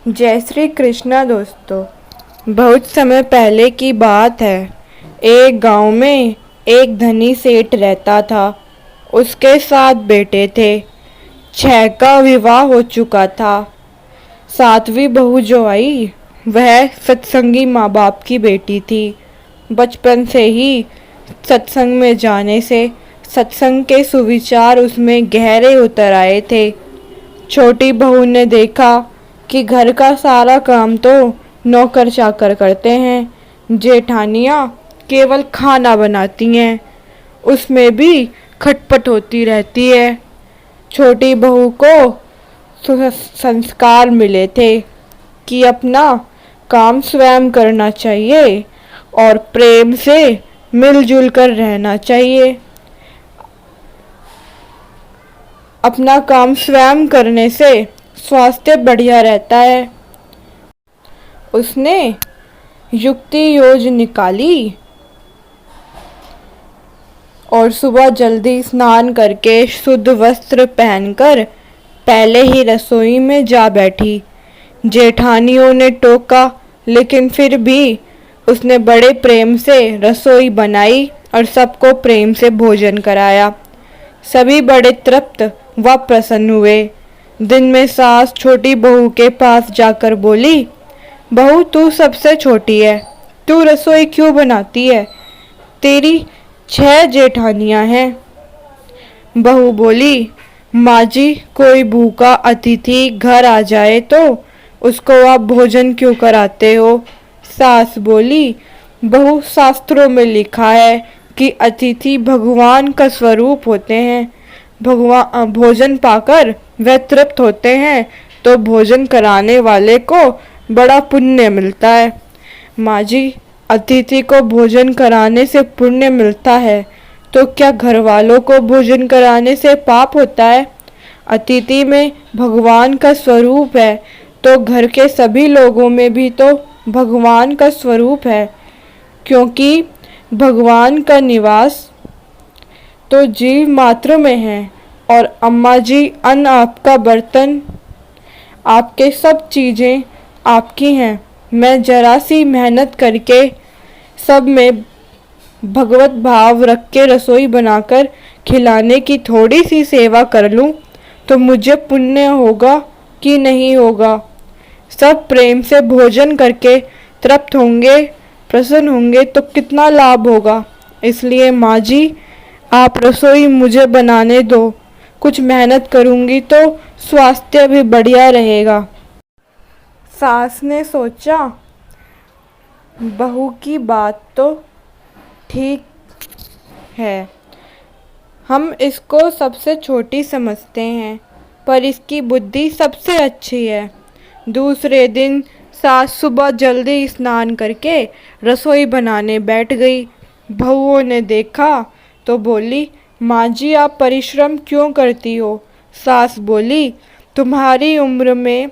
जय श्री कृष्णा दोस्तों। बहुत समय पहले की बात है। एक गांव में एक धनी सेठ रहता था। उसके 7 बेटे थे। 6 का विवाह हो चुका था। 7वीं बहू जो आई वह सत्संगी माँ बाप की बेटी थी। बचपन से ही सत्संग में जाने से सत्संग के सुविचार उसमें गहरे उतर आए थे। छोटी बहू ने देखा कि घर का सारा काम तो नौकर चाकर करते हैं, जेठानियाँ केवल खाना बनाती हैं, उसमें भी खटपट होती रहती है। छोटी बहू को संस्कार मिले थे कि अपना काम स्वयं करना चाहिए और प्रेम से मिलजुल कर रहना चाहिए। अपना काम स्वयं करने से स्वास्थ्य बढ़िया रहता है। उसने युक्ति योज निकाली और सुबह जल्दी स्नान करके शुद्ध वस्त्र पहनकर पहले ही रसोई में जा बैठी। जेठानियों ने टोका, लेकिन फिर भी उसने बड़े प्रेम से रसोई बनाई और सबको प्रेम से भोजन कराया। सभी बड़े तृप्त व प्रसन्न हुए। दिन में सास छोटी बहू के पास जाकर बोली, बहू तू सबसे छोटी है, तू रसोई क्यों बनाती है? तेरी 6 जेठानियां हैं। बहू बोली, माँ जी कोई भूखा अतिथि घर आ जाए तो उसको आप भोजन क्यों कराते हो? सास बोली, बहू शास्त्रों में लिखा है कि अतिथि भगवान का स्वरूप होते हैं। भगवान भोजन पाकर वह तृप्त होते हैं तो भोजन कराने वाले को बड़ा पुण्य मिलता है। माँ जी, अतिथि को भोजन कराने से पुण्य मिलता है तो क्या घर वालों को भोजन कराने से पाप होता है? अतिथि में भगवान का स्वरूप है तो घर के सभी लोगों में भी तो भगवान का स्वरूप है, क्योंकि भगवान का निवास तो जीव मात्र में है। और अम्मा जी, अन्न आपका, बर्तन आपके, सब चीज़ें आपकी हैं। मैं जरा सी मेहनत करके सब में भगवत भाव रख के रसोई बनाकर खिलाने की थोड़ी सी सेवा कर लूं तो मुझे पुण्य होगा कि नहीं होगा? सब प्रेम से भोजन करके तृप्त होंगे, प्रसन्न होंगे तो कितना लाभ होगा। इसलिए माँ जी, आप रसोई मुझे बनाने दो। कुछ मेहनत करूँगी तो स्वास्थ्य भी बढ़िया रहेगा। सास ने सोचा, बहू की बात तो ठीक है, हम इसको सबसे छोटी समझते हैं, पर इसकी बुद्धि सबसे अच्छी है। दूसरे दिन सास सुबह जल्दी स्नान करके रसोई बनाने बैठ गई। बहुओं ने देखा तो बोली, माँ जी आप परिश्रम क्यों करती हो? सास बोली, तुम्हारी उम्र में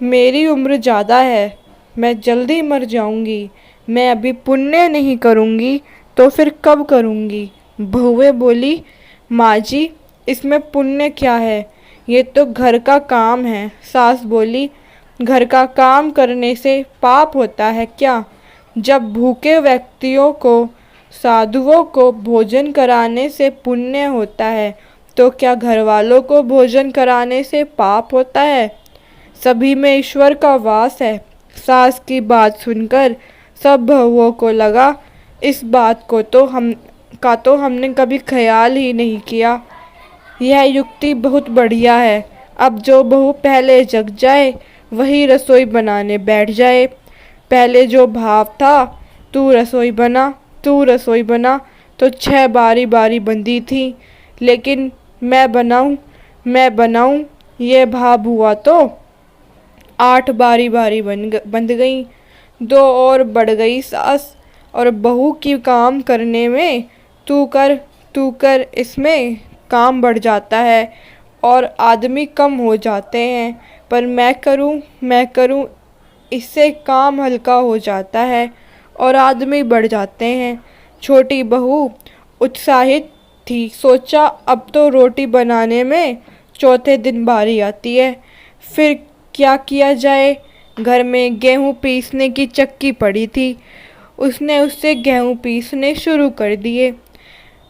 मेरी उम्र ज़्यादा है, मैं जल्दी मर जाऊंगी, मैं अभी पुण्य नहीं करूंगी तो फिर कब करूंगी? बहुएं बोली, माँ जी इसमें पुण्य क्या है, ये तो घर का काम है। सास बोली, घर का काम करने से पाप होता है क्या? जब भूखे व्यक्तियों को, साधुओं को भोजन कराने से पुण्य होता है तो क्या घर वालों को भोजन कराने से पाप होता है? सभी में ईश्वर का वास है। सास की बात सुनकर सब बहुओं को लगा, इस बात को तो हमने कभी ख्याल ही नहीं किया। यह युक्ति बहुत बढ़िया है। अब जो बहू पहले जग जाए वही रसोई बनाने बैठ जाए। पहले जो भाव था, तू रसोई बना, तू रसोई बना, तो 6 बारी बारी बंदी थी, लेकिन मैं बनाऊं ये भाव हुआ तो 8 बारी बारी बंद गई। 2 और बढ़ गई सास और बहू की काम करने में तू कर इसमें काम बढ़ जाता है और आदमी कम हो जाते हैं, पर मैं करूं इससे काम हल्का हो जाता है और आदमी बढ़ जाते हैं। छोटी बहू उत्साहित थी, सोचा अब तो रोटी बनाने में चौथे दिन बारी आती है, फिर क्या किया जाए। घर में गेहूं पीसने की चक्की पड़ी थी, उसने उससे गेहूं पीसने शुरू कर दिए।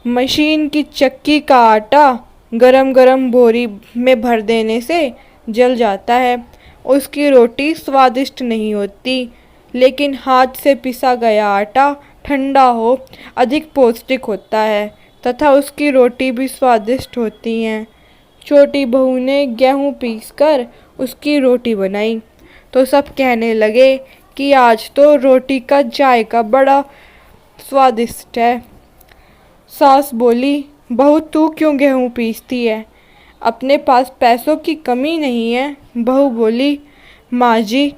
मशीन की चक्की का आटा गरम गरम बोरी में भर देने से जल जाता है। उसकी रोटी स्वादिष्ट नहीं होती, लेकिन हाथ से पिसा गया आटा ठंडा हो अधिक पौष्टिक होता है तथा उसकी रोटी भी स्वादिष्ट होती हैं। छोटी बहू ने गेहूं पीसकर उसकी रोटी बनाई तो सब कहने लगे कि आज तो रोटी का जायका बड़ा स्वादिष्ट है। सास बोली, बहू तू क्यों गेहूं पीसती है? अपने पास पैसों की कमी नहीं है। बहू बोली, माँ जी,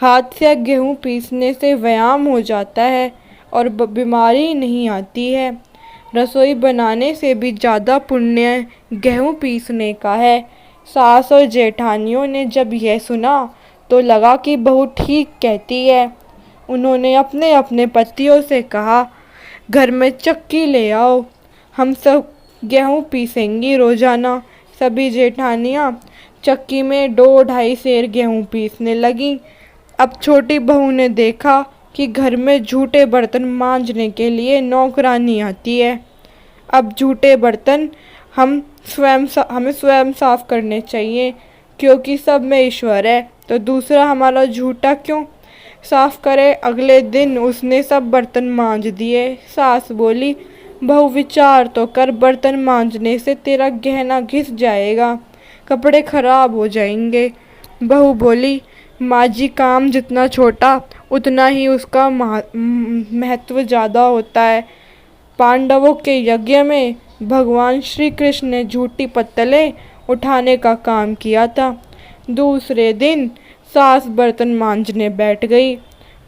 हाथ से गेहूं पीसने से व्यायाम हो जाता है और बीमारी नहीं आती है। रसोई बनाने से भी ज़्यादा पुण्य गेहूं पीसने का है। सास और जेठानियों ने जब यह सुना तो लगा कि बहू ठीक कहती है। उन्होंने अपने अपने पतियों से कहा, घर में चक्की ले आओ, हम सब गेहूं पीसेंगी रोजाना। सभी जेठानियां चक्की में 2-2.5 सेर गेहूं पीसने लगी। अब छोटी बहू ने देखा कि घर में झूठे बर्तन मांजने के लिए नौकरानी आती है। अब झूठे बर्तन हमें स्वयं साफ करने चाहिए, क्योंकि सब में ईश्वर है, तो दूसरा हमारा झूठा क्यों साफ करे। अगले दिन उसने सब बर्तन मांज दिए। सास बोली, बहू विचार तो कर, बर्तन मांजने से तेरा गहना घिस जाएगा, कपड़े खराब हो जाएंगे। बहू बोली, माँ जी, काम जितना छोटा उतना ही उसका महत्व ज़्यादा होता है। पांडवों के यज्ञ में भगवान श्री कृष्ण ने झूठी पत्तलें उठाने का काम किया था। दूसरे दिन सास बर्तन मांजने बैठ गई।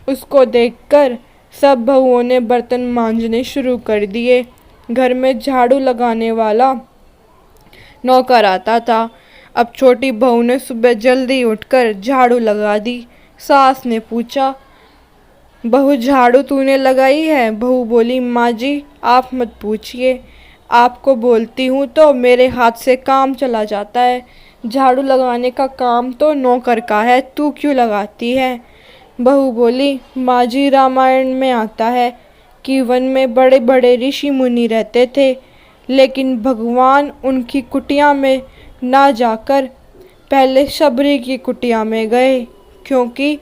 उसको देखकर सब बहुओं ने बर्तन मांजने शुरू कर दिए। घर में झाड़ू लगाने वाला नौकर आता था। अब छोटी बहू ने सुबह जल्दी उठकर झाड़ू लगा दी। सास ने पूछा, बहू झाड़ू तूने लगाई है? बहू बोली, माँ जी आप मत पूछिए, आपको बोलती हूँ तो मेरे हाथ से काम चला जाता है। झाड़ू लगाने का काम तो नौकर का है, तू क्यों लगाती है? बहू बोली, माँ जी रामायण में आता है कि वन में बड़े बड़े ऋषि मुनि रहते थे, लेकिन भगवान उनकी कुटिया में ना जाकर पहले शबरी की कुटिया में गए, क्योंकि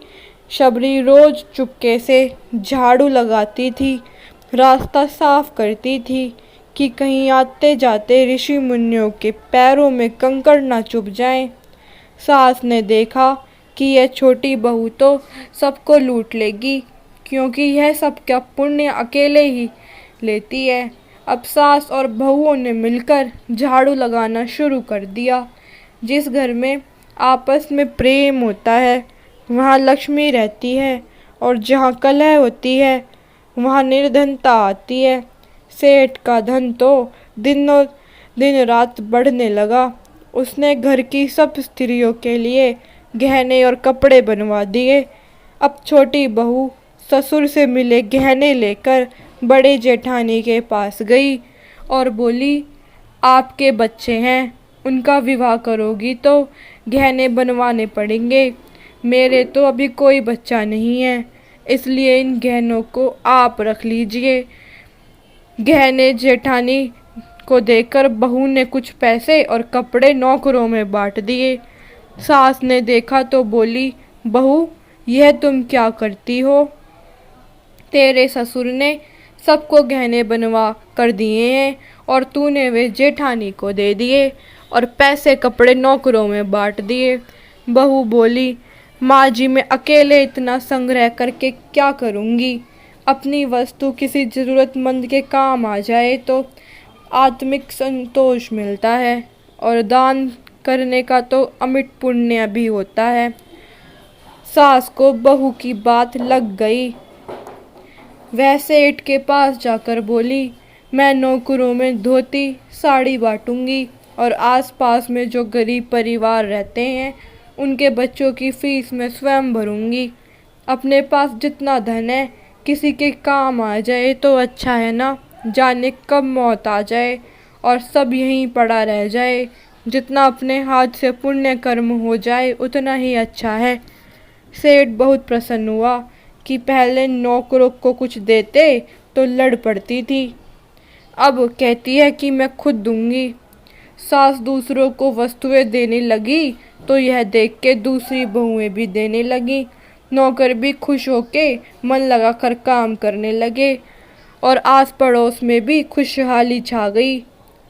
शबरी रोज चुपके से झाड़ू लगाती थी, रास्ता साफ करती थी कि कहीं आते जाते ऋषि मुनियों के पैरों में कंकड़ ना चुभ जाएं। सास ने देखा कि यह छोटी बहू तो सबको लूट लेगी, क्योंकि यह सबका पुण्य अकेले ही लेती है। अब सास और बहुओं ने मिलकर झाड़ू लगाना शुरू कर दिया। जिस घर में आपस में प्रेम होता है वहाँ लक्ष्मी रहती है, और जहाँ कलह होती है वहाँ निर्धनता आती है। सेठ का धन तो दिन रात बढ़ने लगा। उसने घर की सब स्त्रियों के लिए गहने और कपड़े बनवा दिए। अब छोटी बहू ससुर से मिले गहने लेकर बड़े जेठानी के पास गई और बोली, आपके बच्चे हैं, उनका विवाह करोगी तो गहने बनवाने पड़ेंगे। मेरे तो अभी कोई बच्चा नहीं है, इसलिए इन गहनों को आप रख लीजिए। गहने जेठानी को देकर बहू ने कुछ पैसे और कपड़े नौकरों में बांट दिए। सास ने देखा तो बोली, बहू यह तुम क्या करती हो? तेरे ससुर ने सबको गहने बनवा कर दिए हैं और तूने वे जेठानी को दे दिए और पैसे कपड़े नौकरों में बांट दिए। बहू बोली, माँ जी मैं अकेले इतना संग्रह करके क्या करूँगी? अपनी वस्तु किसी ज़रूरतमंद के काम आ जाए तो आत्मिक संतोष मिलता है, और दान करने का तो अमिट पुण्य भी होता है। सास को बहू की बात लग गई। वह सेठ के पास जाकर बोली, मैं नौकरों में धोती साड़ी बांटूंगी और आसपास में जो गरीब परिवार रहते हैं उनके बच्चों की फीस मैं स्वयं भरूंगी। अपने पास जितना धन है किसी के काम आ जाए तो अच्छा है ना, जाने कब मौत आ जाए और सब यहीं पड़ा रह जाए। जितना अपने हाथ से पुण्य कर्म हो जाए उतना ही अच्छा है। सेठ बहुत प्रसन्न हुआ कि पहले नौकरों को कुछ देते तो लड़ पड़ती थी, अब कहती है कि मैं खुद दूंगी। सास दूसरों को वस्तुएं देने लगी तो यह देख के दूसरी बहुएं भी देने लगी। नौकर भी खुश होके मन लगाकर काम करने लगे और आस पड़ोस में भी खुशहाली छा गई।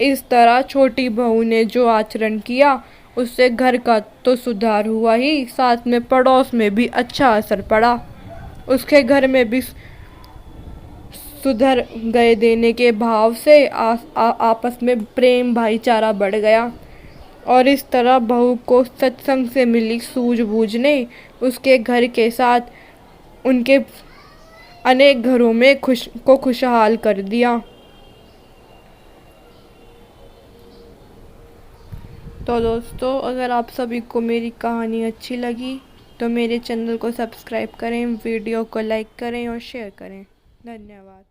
इस तरह छोटी बहू ने जो आचरण किया उससे घर का तो सुधार हुआ ही, साथ में पड़ोस में भी अच्छा असर पड़ा। उसके घर में भी सुधर गए, देने के भाव से आपस में प्रेम भाईचारा बढ़ गया। और इस तरह बहू को सत्संग से मिली सूझबूझ ने उसके घर के साथ उनके अनेक घरों में खुशहाल कर दिया। तो दोस्तों, अगर आप सभी को मेरी कहानी अच्छी लगी तो मेरे चैनल को सब्सक्राइब करें, वीडियो को लाइक करें और शेयर करें। धन्यवाद।